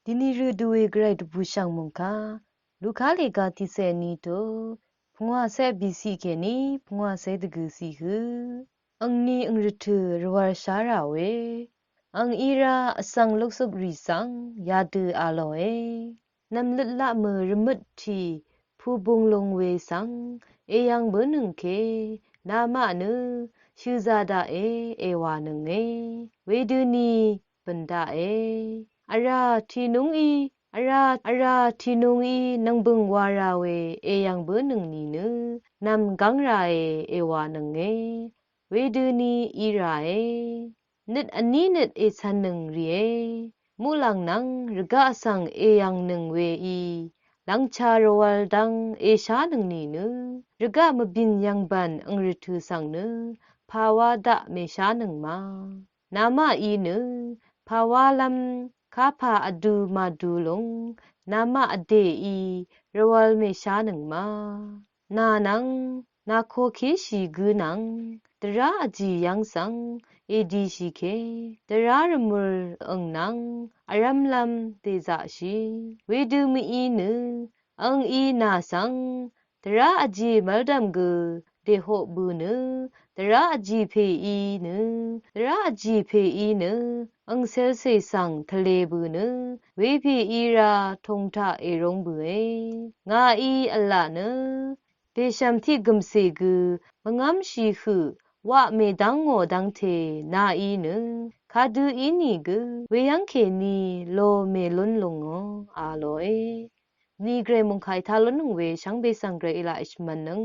ดินีรูดูเอเกรดบูช่างมุงคาลูกค้าเลกาติเซนีโตพงว่าเซบีซีเคนีพงว่าเซตกูซีคืออังนีอังรถือรวาชาราเวอังอีราอสังลุกสุกรีสังยาดืออาลอเอนำลึดละมือรมึดทีผู้บงลงเวสังเอยังเบนึงเคนามะนึชื่อซาดาเอวานึงเวดูนีปันดาอาราทีนุงอีอาราทีนุงอีนังบึงวาราเวเอยังเบนึงนีนึนำกังราเอวานึงเวดูนีอีรานิดอันนี้นิดเอชันนึงเรียมูลังนังรกะสังเอยังนึงเวอีลังชารวัลดังเอชานึงนีนึรกะมบินยังบันอังริทุสังนึภาวะดะเมชานึงมานามาอีนึภาวะลัมคาพาอดูมาดูลงนามาอเดอีรวัลเมชานึงมานานังนาโคเคชีกูนังตระอจียังสังเอดีชิเคตระรมุลอังนังอารัมลัมเตซาชีเวดูมีอีนึอังอีนาสังตระอจีมัลดัมกูเดโฮบูนึตระอจีเพอีนึตระอจีเพอีนึอังเซลเซสังทะเลบูนึเวเพอีราทงทะเอรงบูงาอีอัลลานึเดชัมที่กึมเซกูมงามชีคือว่าเมดังโงดังเทนาอีนึคาดูอีนี่กูเวยังเคนีโลเมลุนลงอาโลนีเกรมงไคทาลนุงเวชังเบสังเกรอิลาอิชมันนึง